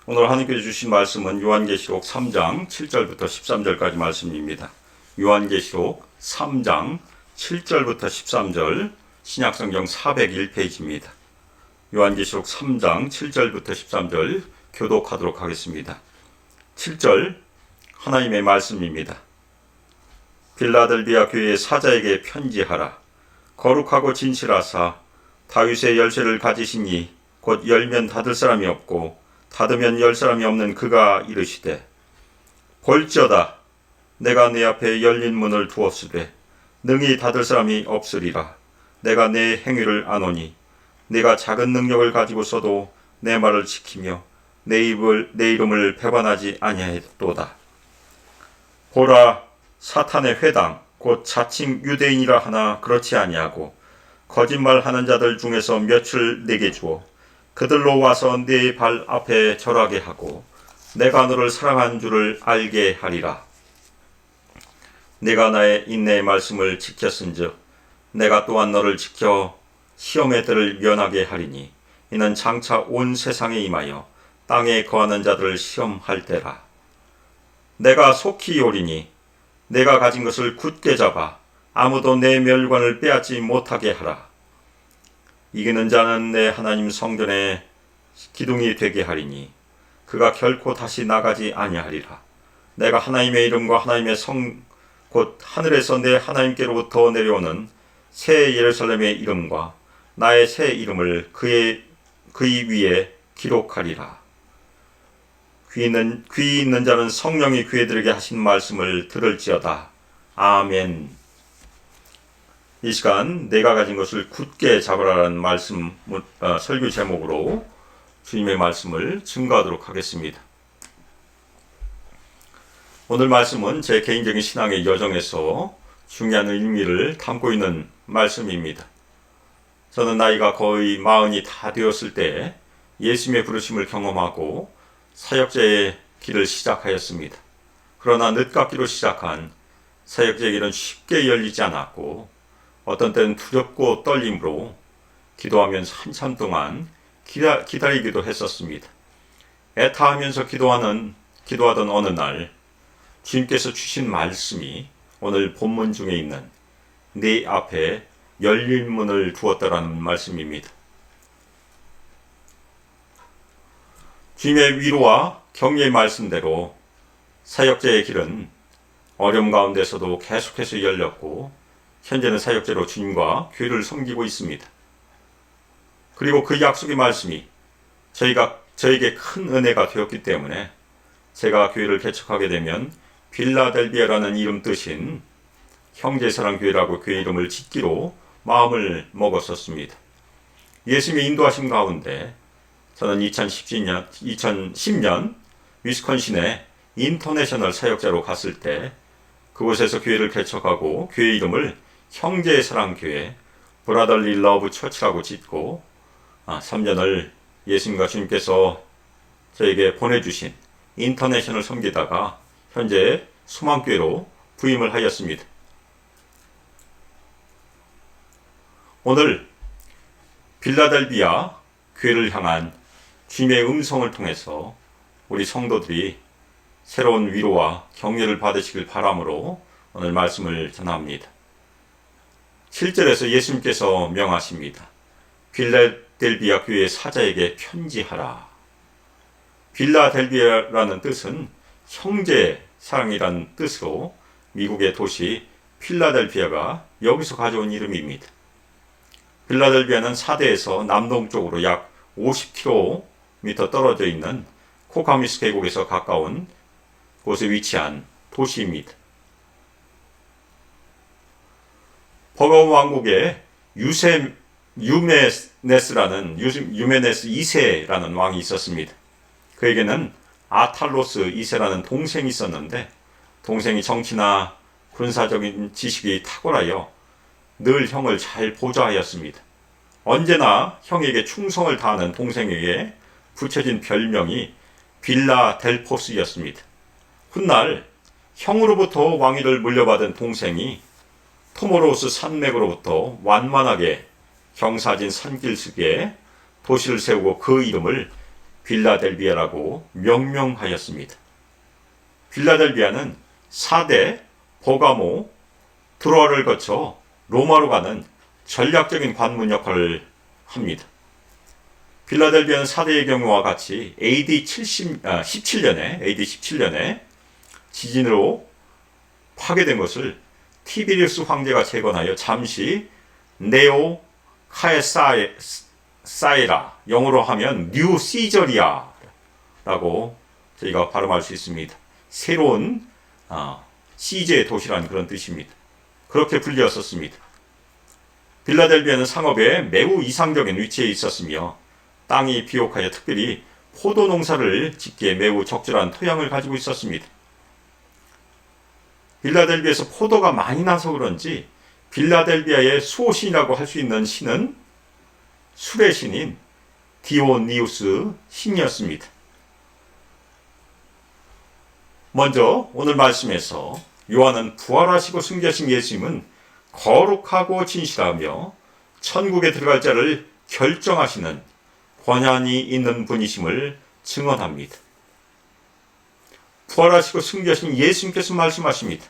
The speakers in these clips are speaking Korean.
오늘 하나님께서 주신 말씀은 요한계시록 3장 7절부터 13절까지 말씀입니다. 요한계시록 3장 7절부터 13절 신약성경 401페이지입니다. 요한계시록 3장 7절부터 13절 교독하도록 하겠습니다. 7절 하나님의 말씀입니다. 빌라델비아 교회의 사자에게 편지하라. 거룩하고 진실하사 다윗의 열쇠를 가지시니 곧 열면 닫을 사람이 없고 닫으면 열 사람이 없는 그가 이르시되 볼지어다 내가 내 앞에 열린 문을 두었으되 능히 닫을 사람이 없으리라. 내가 내 행위를 아노니 내가 작은 능력을 가지고서도 내 말을 지키며 내 이름을 배반하지 아니하였도다. 보라 사탄의 회당 곧 자칭 유대인이라 하나 그렇지 아니하고 거짓말하는 자들 중에서 몇을 내게 주어 그들로 와서 네 발 앞에 절하게 하고 내가 너를 사랑한 줄을 알게 하리라. 내가 나의 인내의 말씀을 지켰은즉 내가 또한 너를 지켜 시험의 들을 면하게 하리니 이는 장차 온 세상에 임하여 땅에 거하는 자들을 시험할 때라. 내가 속히 오리니 내가 가진 것을 굳게 잡아 아무도 내 멸관을 빼앗지 못하게 하라. 이기는 자는 내 하나님 성전의 기둥이 되게 하리니 그가 결코 다시 나가지 아니하리라. 내가 하나님의 이름과 하나님의 성 곧 하늘에서 내 하나님께로부터 내려오는 새 예루살렘의 이름과 나의 새 이름을 그의 위에 기록하리라. 귀 있는 자는 성령이 그들에게 하신 말씀을 들을지어다. 아멘. 이 시간 내가 가진 것을 굳게 잡으라는 말씀 설교 제목으로 주님의 말씀을 증거하도록 하겠습니다. 오늘 말씀은 제 개인적인 신앙의 여정에서 중요한 의미를 담고 있는 말씀입니다. 저는 나이가 거의 40이 다 되었을 때 예수님의 부르심을 경험하고 사역자의 길을 시작하였습니다. 그러나 늦깎이로 시작한 사역자의 길은 쉽게 열리지 않았고 어떤 때는 두렵고 떨림으로 기도하면서 한참 동안 기다리기도 했었습니다. 애타하면서 기도하던 어느 날 주님께서 주신 말씀이 오늘 본문 중에 있는 네 앞에 열린 문을 두었다라는 말씀입니다. 주님의 위로와 격려의 말씀대로 사역자의 길은 어려움 가운데서도 계속해서 열렸고 현재는 사역자로 주님과 교회를 섬기고 있습니다. 그리고 그 약속의 말씀이 저에게 큰 은혜가 되었기 때문에 제가 교회를 개척하게 되면 빌라델비아라는 이름 뜻인 형제사랑교회라고 교회 이름을 짓기로 마음을 먹었었습니다. 예수님의 인도하심 가운데 저는 2010년 위스콘신에 인터내셔널 사역자로 갔을 때 그곳에서 교회를 개척하고 교회 이름을 형제사랑교회 브라더리 러브 처치라고 짓고 3년을 예수님과 주님께서 저에게 보내주신 인터내셔널 섬기다가 현재 소망교회로 부임을 하였습니다. 오늘 빌라델비아 교회를 향한 주님의 음성을 통해서 우리 성도들이 새로운 위로와 격려를 받으시길 바람으로 오늘 말씀을 전합니다. 7절에서 예수님께서 명하십니다. 빌라델비아 교회의 사자에게 편지하라. 빌라델비아라는 뜻은 형제 사랑이라는 뜻으로 미국의 도시 필라델피아가 여기서 가져온 이름입니다. 필라델비아는 사대에서 남동쪽으로 약 50km 떨어져 있는 코카미스 계곡에서 가까운 곳에 위치한 도시입니다. 버거운 왕국의 유메네스 2세라는 왕이 있었습니다. 그에게는 아탈로스 2세라는 동생이 있었는데 동생이 정치나 군사적인 지식이 탁월하여 늘 형을 잘 보좌하였습니다. 언제나 형에게 충성을 다하는 동생에게 붙여진 별명이 빌라델포스였습니다. 훗날 형으로부터 왕위를 물려받은 동생이 토모로우스 산맥으로부터 완만하게 경사진 산길속에 도시를 세우고 그 이름을 빌라델비아라고 명명하였습니다. 빌라델비아는 4대 버가모 드로아를 거쳐 로마로 가는 전략적인 관문 역할을 합니다. 빌라델비아는 4대의 경우와 같이 AD 17년에 지진으로 파괴된 것을 티베리우스 황제가 재건하여 잠시 네오 카에사이라, 영어로 하면 뉴 시저리아라고 저희가 발음할 수 있습니다. 새로운 시제의 도시라는 그런 뜻입니다. 그렇게 불리었었습니다. 빌라델비아는 상업에 매우 이상적인 위치에 있었으며 땅이 비옥하여 특별히 포도 농사를 짓기에 매우 적절한 토양을 가지고 있었습니다. 빌라델비아에서 포도가 많이 나서 그런지 빌라델비아의 수호신이라고 할 수 있는 신은 술의 신인 디오니우스 신이었습니다. 먼저 오늘 말씀에서 요한은 부활하시고 승자신 예수님은 거룩하고 진실하며 천국에 들어갈 자를 결정하시는 권한이 있는 분이심을 증언합니다. 부활하시고 승자신 예수님께서 말씀하십니다.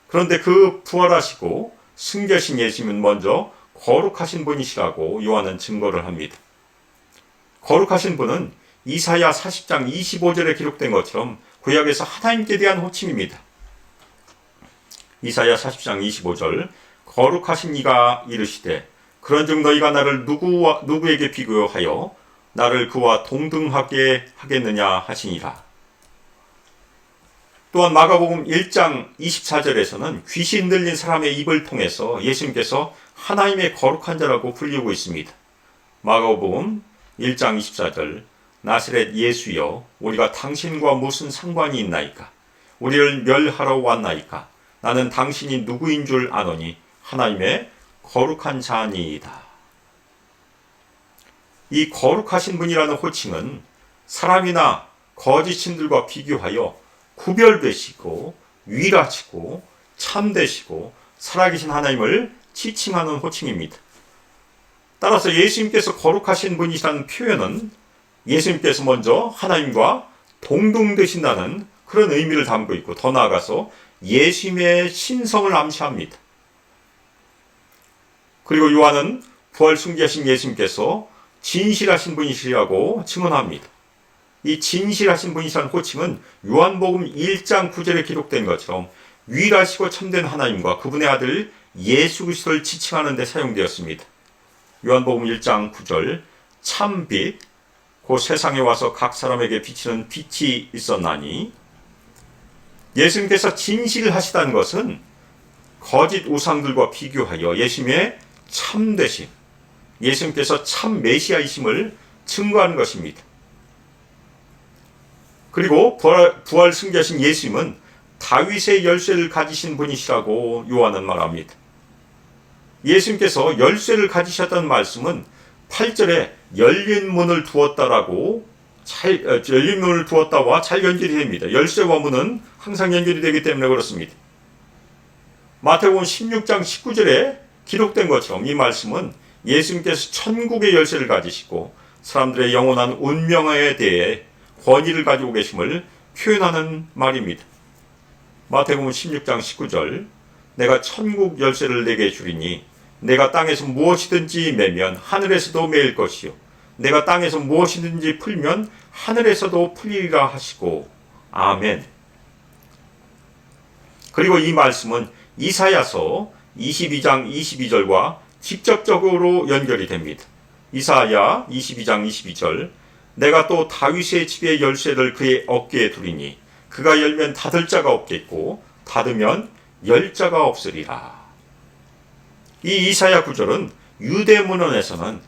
그런데 그 부활하시고 승자신 예수님은 먼저 거룩하신 분이시라고 요한은 증거를 합니다. 거룩하신 분은 이사야 40장 25절에 기록된 것처럼 구약에서 하나님께 대한 호칭입니다. 이사야 40장 25절, 거룩하신 이가 이르시되 그런즉 너희가 나를 누구에게 비교하여 나를 그와 동등하게 하겠느냐 하시니라. 또한 마가복음 1장 24절에서는 귀신 들린 사람의 입을 통해서 예수님께서 하나님의 거룩한 자라고 불리고 있습니다. 마가복음 1장 24절, 나사렛 예수여 우리가 당신과 무슨 상관이 있나이까? 우리를 멸하러 왔나이까? 나는 당신이 누구인 줄 아노니 하나님의 거룩한 자니이다. 이 거룩하신 분이라는 호칭은 사람이나 거짓 신들과 비교하여 구별되시고 위라시고 참되시고 살아계신 하나님을 지칭하는 호칭입니다. 따라서 예수님께서 거룩하신 분이라는 표현은 예수님께서 먼저 하나님과 동등되신다는 그런 의미를 담고 있고, 더 나아가서 예수님의 신성을 암시합니다. 그리고 요한은 부활 승리하신 예수님께서 진실하신 분이시라고 증언합니다. 이 진실하신 분이시라는 호칭은 요한복음 1장 9절에 기록된 것처럼 위일하시고 참된 하나님과 그분의 아들 예수 그리스도를 지칭하는 데 사용되었습니다. 요한복음 1장 9절, 참빛 곧 세상에 와서 각 사람에게 비치는 빛이 있었나니, 예수님께서 진실하시다는 것은 거짓 우상들과 비교하여 예수님의 참되심, 예수님께서 참 메시아이심을 증거하는 것입니다. 그리고 부활 승자신 예수님은 다윗의 열쇠를 가지신 분이시라고 요한은 말합니다. 예수님께서 열쇠를 가지셨다는 말씀은 8절에 열린 문을 두었다라고 열린 문을 두었다와 잘 연결이 됩니다. 열쇠와 문은 항상 연결이 되기 때문에 그렇습니다. 마태복음 16장 19절에 기록된 것처럼 이 말씀은 예수님께서 천국의 열쇠를 가지시고 사람들의 영원한 운명에 대해 권위를 가지고 계심을 표현하는 말입니다. 마태복음 16장 19절, 내가 천국 열쇠를 내게 주리니 내가 땅에서 무엇이든지 매면 하늘에서도 매일 것이요 내가 땅에서 무엇이든지 풀면 하늘에서도 풀리리라 하시고, 아멘. 그리고 이 말씀은 이사야서 22장 22절과 직접적으로 연결이 됩니다. 이사야 22장 22절, 내가 또 다윗의 집의 열쇠를 그의 어깨에 두리니 그가 열면 닫을 자가 없겠고 닫으면 열 자가 없으리라. 이 이사야 구절은 유대 문헌에서는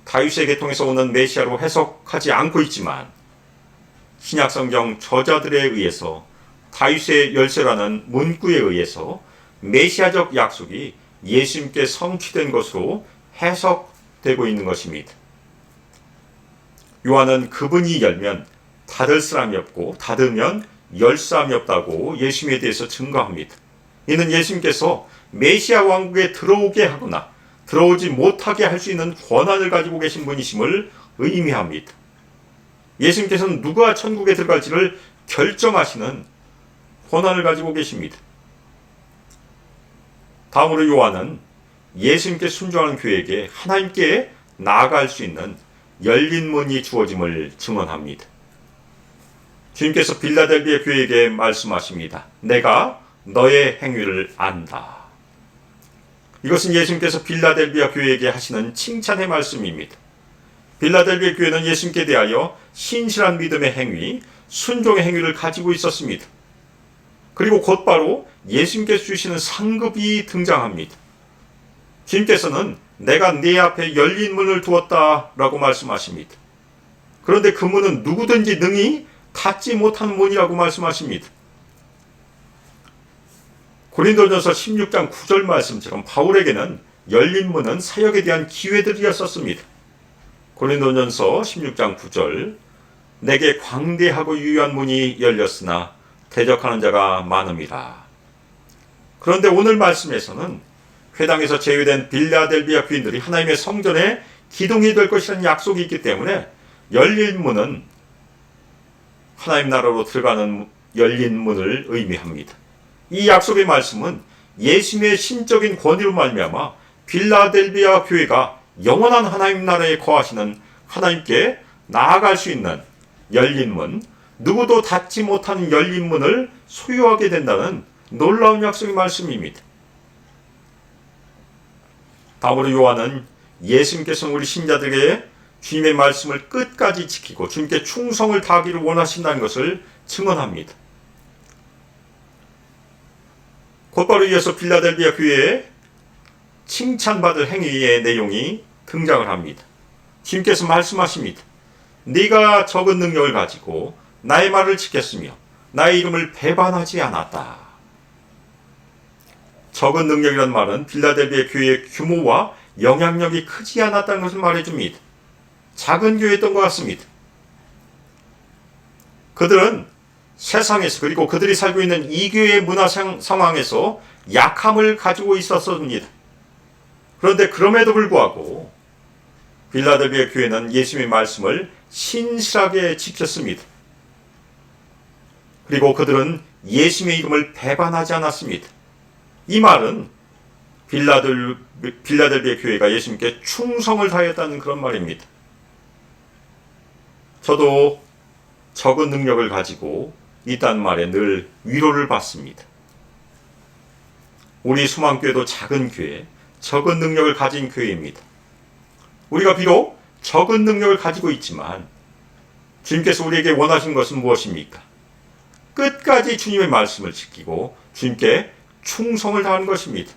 다윗의 계통에서 오는 메시아로 해석하지 않고 있지만 신약성경 저자들에 의해서 다윗의 열쇠라는 문구에 의해서 메시아적 약속이 예수님께 성취된 것으로 해석되고 있는 것입니다. 요한은 그분이 열면 닫을 사람이 없고 닫으면 열 사람이 없다고 예수님에 대해서 증거합니다. 이는 예수님께서 메시아 왕국에 들어오게 하거나 들어오지 못하게 할 수 있는 권한을 가지고 계신 분이심을 의미합니다. 예수님께서는 누가 천국에 들어갈지를 결정하시는 권한을 가지고 계십니다. 다음으로 요한은 예수님께 순종하는 교회에게 하나님께 나아갈 수 있는 열린 문이 주어짐을 증언합니다. 주님께서 빌라델비아 교회에게 말씀하십니다. 내가 너의 행위를 안다. 이것은 예수님께서 빌라델비아 교회에게 하시는 칭찬의 말씀입니다. 빌라델비아 교회는 예수님께 대하여 신실한 믿음의 행위, 순종의 행위를 가지고 있었습니다. 그리고 곧바로 예수님께서 주시는 상급이 등장합니다. 주님께서는 내가 네 앞에 열린 문을 두었다라고 말씀하십니다. 그런데 그 문은 누구든지 능히 닫지 못하는 문이라고 말씀하십니다. 고린도전서 16장 9절 말씀처럼 바울에게는 열린 문은 사역에 대한 기회들이었었습니다. 고린도전서 16장 9절 내게 광대하고 유효한 문이 열렸으나 대적하는 자가 많음이라. 그런데 오늘 말씀에서는 회당에서 제외된 빌라델비아 교인들이 하나님의 성전의 기둥이 될 것이라는 약속이 있기 때문에 열린 문은 하나님 나라로 들어가는 열린 문을 의미합니다. 이 약속의 말씀은 예수님의 신적인 권위로 말미암아 빌라델비아 교회가 영원한 하나님 나라에 거하시는 하나님께 나아갈 수 있는 열린 문, 누구도 닫지 못하는 열린 문을 소유하게 된다는 놀라운 약속의 말씀입니다. 다음으로 요한은 예수님께서는 우리 신자들에게 주님의 말씀을 끝까지 지키고 주님께 충성을 다하기를 원하신다는 것을 증언합니다. 곧바로 이어서 빌라델비아 교회에 칭찬받을 행위의 내용이 등장을 합니다. 주님께서 말씀하십니다. 네가 적은 능력을 가지고 나의 말을 지켰으며 나의 이름을 배반하지 않았다. 적은 능력이란 말은 빌라델비아 교회의 규모와 영향력이 크지 않았다는 것을 말해줍니다. 작은 교회였던 것 같습니다. 그들은 세상에서 그리고 그들이 살고 있는 이 교회의 문화 상황에서 약함을 가지고 있었습니다. 그런데 그럼에도 불구하고 빌라델비아 교회는 예수님의 말씀을 신실하게 지켰습니다. 그리고 그들은 예수님의 이름을 배반하지 않았습니다. 이 말은 빌라델비아 교회가 예수님께 충성을 다했다는 그런 말입니다. 저도 적은 능력을 가지고 있다는 말에 늘 위로를 받습니다. 우리 소망교회도 작은 교회, 적은 능력을 가진 교회입니다. 우리가 비록 적은 능력을 가지고 있지만 주님께서 우리에게 원하신 것은 무엇입니까? 끝까지 주님의 말씀을 지키고 주님께 충성을 다하는 것입니다.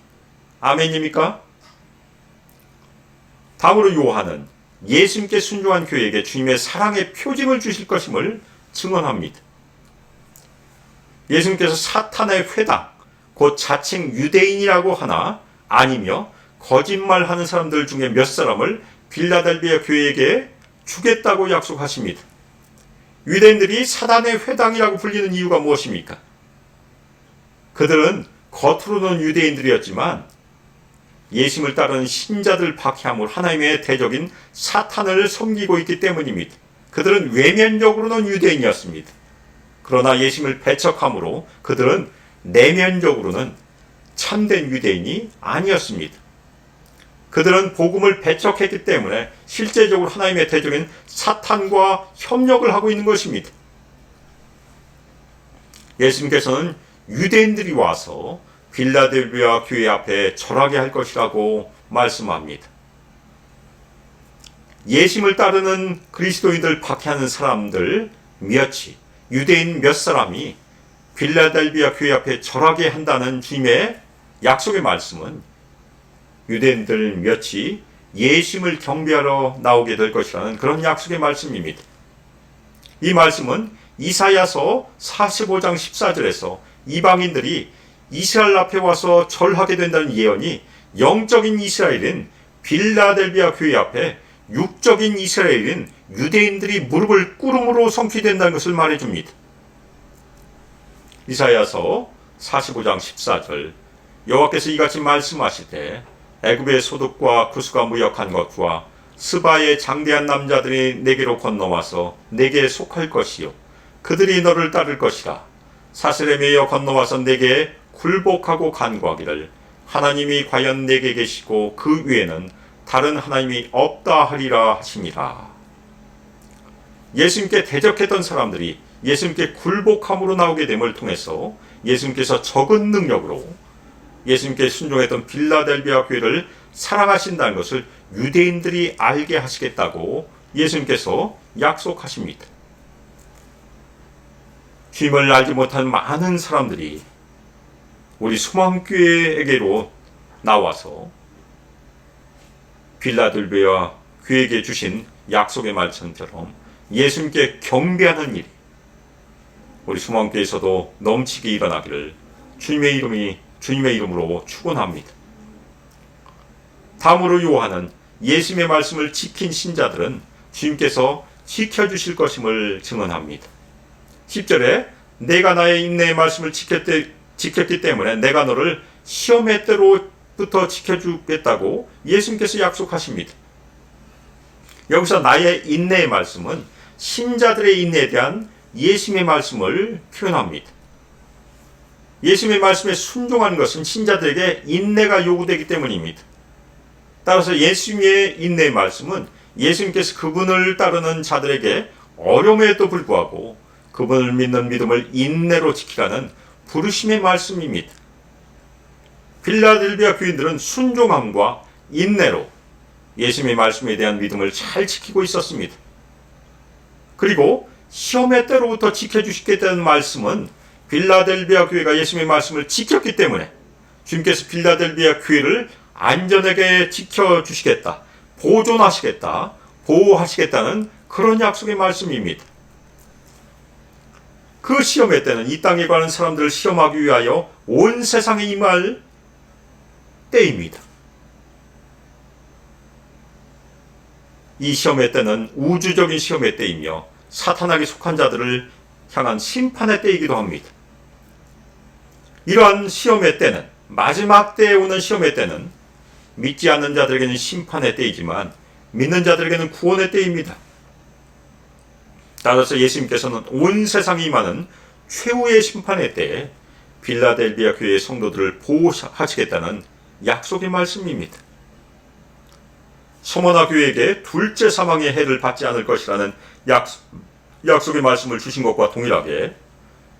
아멘입니까? 다음으로 요한은 예수님께 순종한 교회에게 주님의 사랑의 표징을 주실 것임을 증언합니다. 예수님께서 사탄의 회당, 곧 자칭 유대인이라고 하나 아니며 거짓말하는 사람들 중에 몇 사람을 빌라델비아 교회에게 주겠다고 약속하십니다. 유대인들이 사단의 회당이라고 불리는 이유가 무엇입니까? 그들은 겉으로는 유대인들이었지만 예수님을 따르는 신자들 박해함으로 하나님의 대적인 사탄을 섬기고 있기 때문입니다. 그들은 외면적으로는 유대인이었습니다. 그러나 예수님을 배척함으로 그들은 내면적으로는 참된 유대인이 아니었습니다. 그들은 복음을 배척했기 때문에 실제적으로 하나님의 대적인 사탄과 협력을 하고 있는 것입니다. 예수님께서는 유대인들이 와서 빌라델비아 교회 앞에 절하게 할 것이라고 말씀합니다. 예수님을 따르는 그리스도인들 박해하는 사람들 몇이, 유대인 몇 사람이 빌라델비아 교회 앞에 절하게 한다는 주님의 약속의 말씀은 유대인들 몇이 예수님을 경배하러 나오게 될 것이라는 그런 약속의 말씀입니다. 이 말씀은 이사야서 45장 14절에서 이방인들이 이스라엘 앞에 와서 절하게 된다는 예언이 영적인 이스라엘인 빌라델비아 교회 앞에 육적인 이스라엘인 유대인들이 무릎을 꿇음으로 성취된다는 것을 말해줍니다. 이사야서 45장 14절 여호와께서 이같이 말씀하시되 애굽의 소득과 구수가 무역한 것과 스바의 장대한 남자들이 내게로 건너와서 내게 속할 것이요 그들이 너를 따를 것이라. 사슬에 매여 건너와서 내게 굴복하고 간구하기를 하나님이 과연 내게 계시고 그 위에는 다른 하나님이 없다 하리라 하시니라. 예수님께 대적했던 사람들이 예수님께 굴복함으로 나오게 됨을 통해서 예수님께서 적은 능력으로 예수님께 순종했던 빌라델비아 교회를 사랑하신다는 것을 유대인들이 알게 하시겠다고 예수님께서 약속하십니다. 주님을 알지 못한 많은 사람들이 우리 소망교회에게로 나와서 빌라델비아 교회에게 주신 약속의 말씀처럼 예수님께 경배하는 일이 우리 소망교회에서도 넘치게 일어나기를 주님의 이름으로 축원합니다. 다음으로 요한은 예수님의 말씀을 지킨 신자들은 주님께서 지켜주실 것임을 증언합니다. 10절에 내가 나의 인내의 말씀을 지켰기 때문에 내가 너를 시험의 때로부터 지켜주겠다고 예수님께서 약속하십니다. 여기서 나의 인내의 말씀은 신자들의 인내에 대한 예수님의 말씀을 표현합니다. 예수님의 말씀에 순종하는 것은 신자들에게 인내가 요구되기 때문입니다. 따라서 예수님의 인내의 말씀은 예수님께서 그분을 따르는 자들에게 어려움에도 불구하고 그분을 믿는 믿음을 인내로 지키라는 부르심의 말씀입니다. 빌라델비아 교인들은 순종함과 인내로 예수님의 말씀에 대한 믿음을 잘 지키고 있었습니다. 그리고 시험의 때로부터 지켜주시겠다는 말씀은 빌라델비아 교회가 예수님의 말씀을 지켰기 때문에 주님께서 빌라델비아 교회를 안전하게 지켜주시겠다, 보존하시겠다, 보호하시겠다는 그런 약속의 말씀입니다. 그 시험의 때는 이 땅에 가는 사람들을 시험하기 위하여 온 세상에 임할 때입니다. 이 시험의 때는 우주적인 시험의 때이며 사탄에게 속한 자들을 향한 심판의 때이기도 합니다. 이러한 시험의 때는, 마지막 때에 오는 시험의 때는 믿지 않는 자들에게는 심판의 때이지만 믿는 자들에게는 구원의 때입니다. 따라서 예수님께서는 온 세상에 임하는 최후의 심판의 때에 빌라델비아 교회의 성도들을 보호하시겠다는 약속의 말씀입니다. 소모나 교회에게 둘째 사망의 해를 받지 않을 것이라는 약속의 말씀을 주신 것과 동일하게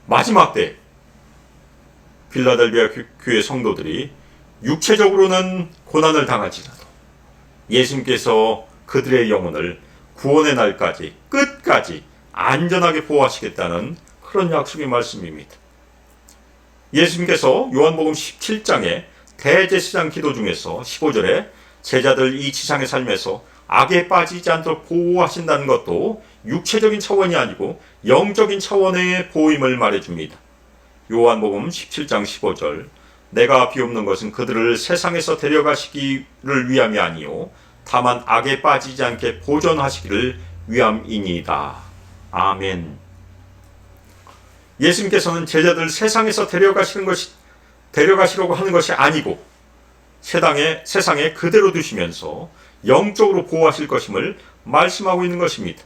마지막 때 빌라델비아 교회 성도들이 육체적으로는 고난을 당할지라도 예수님께서 그들의 영혼을 구원의 날까지 끝까지 안전하게 보호하시겠다는 그런 약속의 말씀입니다. 예수님께서 요한복음 17장의 대제사장 기도 중에서 15절에 제자들 이 지상의 삶에서 악에 빠지지 않도록 보호하신다는 것도 육체적인 차원이 아니고 영적인 차원의 보호임을 말해줍니다. 요한복음 17장 15절 내가 비옵는 것은 그들을 세상에서 데려가시기를 위함이 아니요 다만 악에 빠지지 않게 보존하시기를 위함이니이다. 아멘. 예수님께서는 제자들 세상에서 데려가시려고 하는 것이 아니고 세상에 그대로 두시면서 영적으로 보호하실 것임을 말씀하고 있는 것입니다.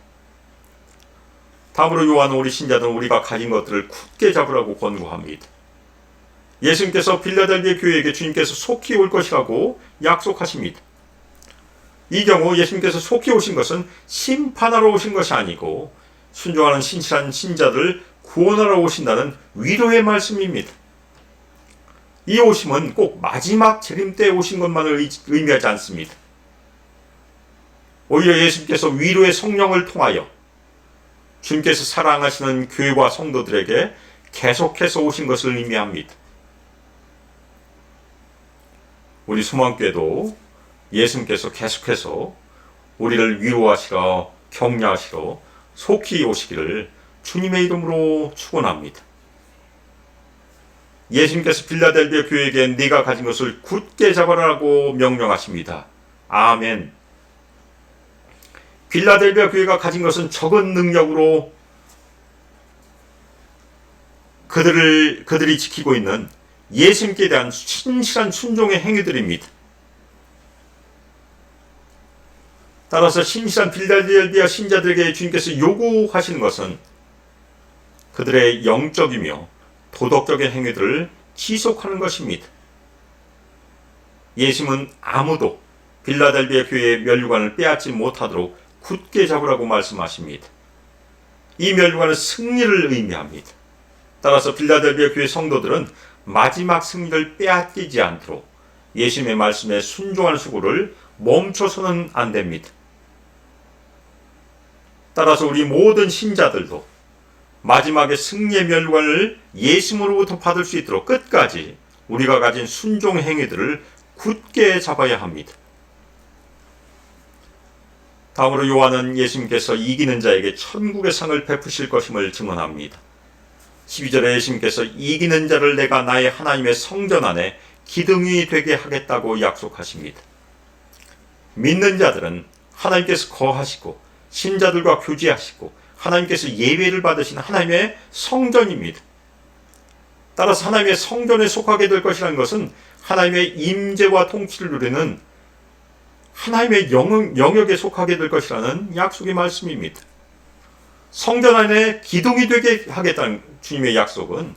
다음으로 요한은 우리 신자들은 우리가 가진 것들을 굳게 잡으라고 권고합니다. 예수님께서 빌라델비아 교회에게 주님께서 속히 올 것이라고 약속하십니다. 이 경우 예수님께서 속히 오신 것은 심판하러 오신 것이 아니고 순종하는 신실한 신자들을 구원하러 오신다는 위로의 말씀입니다. 이 오심은 꼭 마지막 재림 때 오신 것만을 의미하지 않습니다. 오히려 예수님께서 위로의 성령을 통하여 주님께서 사랑하시는 교회와 성도들에게 계속해서 오신 것을 의미합니다. 우리 소망교회도 예수님께서 계속해서 우리를 위로하시러 격려하시러 속히 오시기를 주님의 이름으로 축원합니다. 예수님께서 빌라델비아 교회에게 네가 가진 것을 굳게 잡아라고 명령하십니다. 아멘. 빌라델비아 교회가 가진 것은 적은 능력으로 그들이 지키고 있는 예수님께 대한 신실한 순종의 행위들입니다. 따라서 신실한 빌라델비아 신자들에게 주님께서 요구하시는 것은 그들의 영적이며 도덕적인 행위들을 지속하는 것입니다. 예수님은 아무도 빌라델비아 교회의 면류관을 빼앗지 못하도록 굳게 잡으라고 말씀하십니다. 이 면류관은 승리를 의미합니다. 따라서 빌라델비아 교회 성도들은 마지막 승리를 빼앗기지 않도록 예수님의 말씀에 순종하는 수고를 멈춰서는 안 됩니다. 따라서 우리 모든 신자들도 마지막에 승리의 면류관을 예수님으로부터 받을 수 있도록 끝까지 우리가 가진 순종 행위들을 굳게 잡아야 합니다. 다음으로 요한은 예수님께서 이기는 자에게 천국의 상을 베푸실 것임을 증언합니다. 12절에 예수님께서 이기는 자를 내가 나의 하나님의 성전 안에 기둥이 되게 하겠다고 약속하십니다. 믿는 자들은 하나님께서 거하시고 신자들과 교제하시고 하나님께서 예배를 받으신 하나님의 성전입니다. 따라서 하나님의 성전에 속하게 될 것이라는 것은 하나님의 임재와 통치를 누리는 하나님의 영역에 속하게 될 것이라는 약속의 말씀입니다. 성전 안에 기둥이 되게 하겠다는 주님의 약속은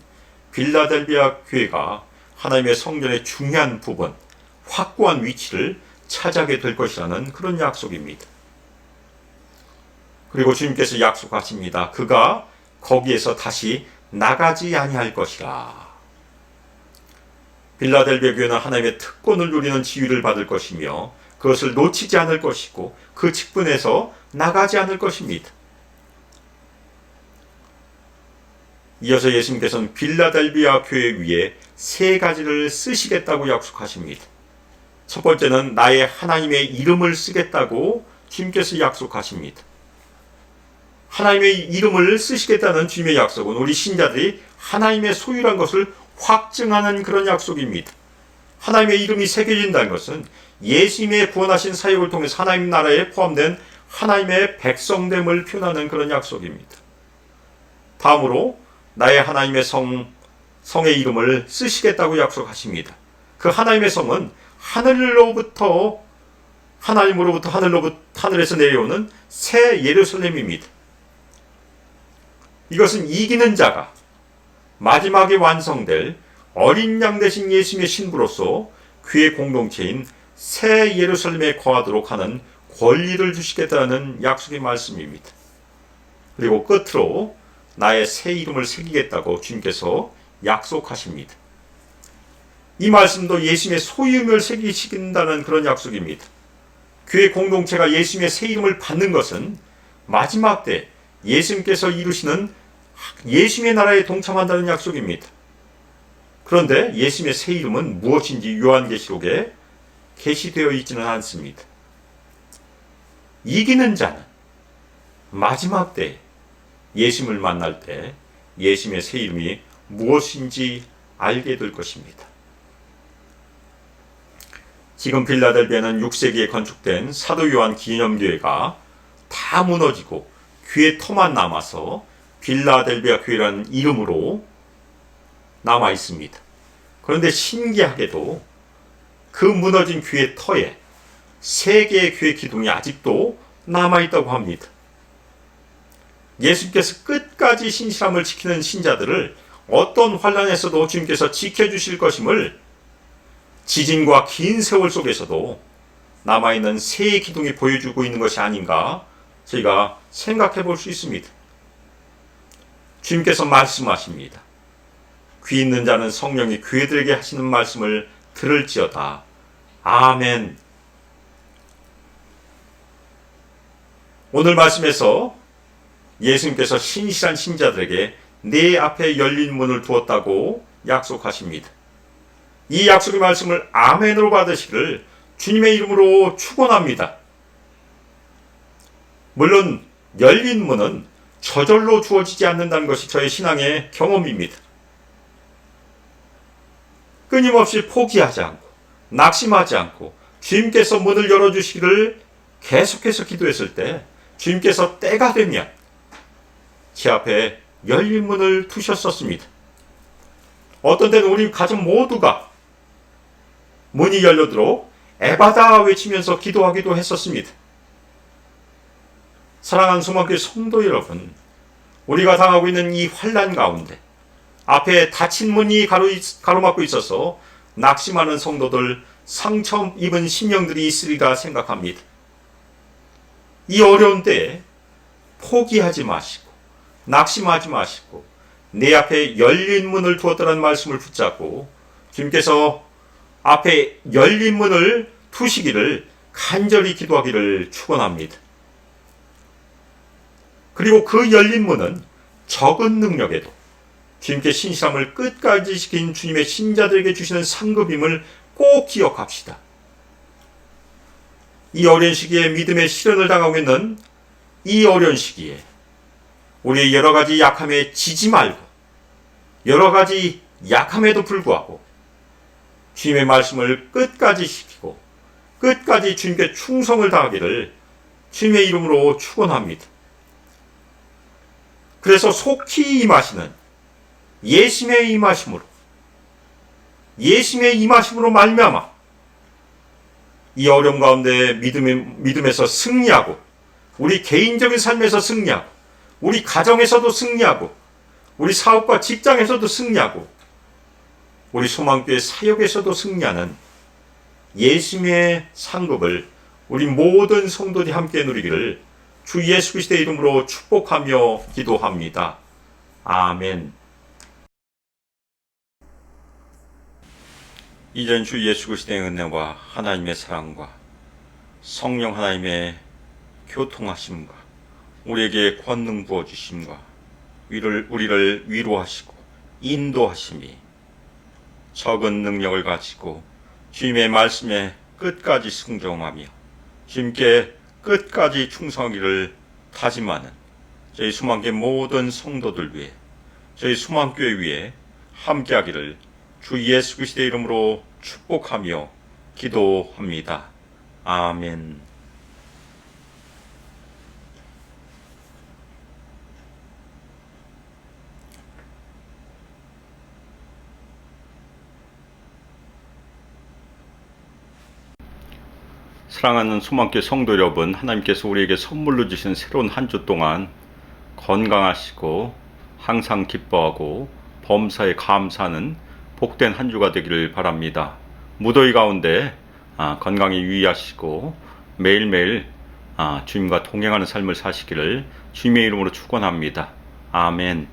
빌라델비아 교회가 하나님의 성전의 중요한 부분, 확고한 위치를 차지하게 될 것이라는 그런 약속입니다. 그리고 주님께서 약속하십니다. 그가 거기에서 다시 나가지 아니할 것이라. 빌라델비아 교회는 하나님의 특권을 누리는 지위를 받을 것이며 그것을 놓치지 않을 것이고 그 직분에서 나가지 않을 것입니다. 이어서 예수님께서는 빌라델비아 교회 위에 세 가지를 쓰시겠다고 약속하십니다. 첫 번째는 나의 하나님의 이름을 쓰겠다고 주님께서 약속하십니다. 하나님의 이름을 쓰시겠다는 주님의 약속은 우리 신자들이 하나님의 소유란 것을 확증하는 그런 약속입니다. 하나님의 이름이 새겨진다는 것은 예수님의 구원하신 사역을 통해서 하나님 나라에 포함된 하나님의 백성됨을 표현하는 그런 약속입니다. 다음으로 나의 하나님의 성의 이름을 쓰시겠다고 약속하십니다. 그 하나님의 성은 하나님으로부터 하늘에서 내려오는 새 예루살렘입니다. 이것은 이기는 자가 마지막에 완성될 어린 양 되신 예수님의 신부로서 그의 공동체인 새 예루살렘에 거하도록 하는 권리를 주시겠다는 약속의 말씀입니다. 그리고 끝으로 나의 새 이름을 새기겠다고 주님께서 약속하십니다. 이 말씀도 예수님의 소유임을 새기신다는 그런 약속입니다. 교회 공동체가 예수님의 새 이름을 받는 것은 마지막 때 예수님께서 이루시는 예수님의 나라에 동참한다는 약속입니다. 그런데 예수님의 새 이름은 무엇인지 요한계시록에 게시되어 있지는 않습니다. 이기는 자는 마지막 때 예수님을 만날 때 예수님의 새 이름이 무엇인지 알게 될 것입니다. 지금 빌라델비아는 6세기에 건축된 사도 요한 기념교회가 다 무너지고 교회 터만 남아서 빌라델비아 교회라는 이름으로 남아 있습니다. 그런데 신기하게도 그 무너진 교회 터에 세 개의 교회 기둥이 아직도 남아 있다고 합니다. 예수님께서 끝까지 신실함을 지키는 신자들을 어떤 환난에서도 주님께서 지켜주실 것임을 지진과 긴 세월 속에서도 남아있는 새 기둥이 보여주고 있는 것이 아닌가 저희가 생각해 볼 수 있습니다. 주님께서 말씀하십니다. 귀 있는 자는 성령이 교회들에게 하시는 말씀을 들을지어다. 아멘. 오늘 말씀에서 예수님께서 신실한 신자들에게 내 앞에 열린 문을 두었다고 약속하십니다. 이 약속의 말씀을 아멘으로 받으시기를 주님의 이름으로 축원합니다. 물론 열린 문은 저절로 주어지지 않는다는 것이 저의 신앙의 경험입니다. 끊임없이 포기하지 않고 낙심하지 않고 주님께서 문을 열어주시기를 계속해서 기도했을 때 주님께서 때가 되면 제 앞에 열린 문을 두셨었습니다. 어떤 때는 우리 가족 모두가 문이 열려도록 에바다 외치면서 기도하기도 했었습니다. 사랑하는 소망교회 성도 여러분, 우리가 당하고 있는 이 환난 가운데 앞에 닫힌 문이 가로막고 있어서 낙심하는 성도들, 상처 입은 심령들이 있으리라 생각합니다. 이 어려운 때에 포기하지 마시고 낙심하지 마시고 내 앞에 열린 문을 두었다는 말씀을 붙잡고 주님께서 앞에 열린 문을 두시기를 간절히 기도하기를 축원합니다. 그리고 그 열린 문은 적은 능력에도 주님께 신실함을 끝까지 지킨 주님의 신자들에게 주시는 상급임을 꼭 기억합시다. 이 어려운 시기에 믿음의 시련을 당하고 있는 이 어려운 시기에 우리의 여러 가지 약함에 지지 말고 여러 가지 약함에도 불구하고 주님의 말씀을 끝까지 지키고 끝까지 주님께 충성을 다하기를 주님의 이름으로 축원합니다. 그래서 속히 임하시는 예심의 임하심으로 말미암아 이 어려움 가운데 믿음에서 승리하고 우리 개인적인 삶에서 승리하고 우리 가정에서도 승리하고 우리 사업과 직장에서도 승리하고 우리 소망교회 사역에서도 승리하는 예심의 상급을 우리 모든 성도들이 함께 누리기를 주 예수 그리스도의 이름으로 축복하며 기도합니다. 아멘. 이전 주 예수 그리스도의 은혜와 하나님의 사랑과 성령 하나님의 교통하심과 우리에게 권능 부어주심과 우리를 위로하시고 인도하심이 적은 능력을 가지고 주님의 말씀에 끝까지 순종하며 주님께 끝까지 충성하기를 다짐하는 저희 수망교회 모든 성도들 위해 저희 수망교회 위에 함께하기를 주 예수 그리스도의 이름으로 축복하며 기도합니다. 아멘. 사랑하는 소망교회 성도 여러분, 하나님께서 우리에게 선물로 주신 새로운 한 주 동안 건강하시고 항상 기뻐하고 범사에 감사하는 복된 한 주가 되기를 바랍니다. 무더위 가운데 건강히 유의하시고 매일매일 주님과 동행하는 삶을 사시기를 주님의 이름으로 축원합니다. 아멘.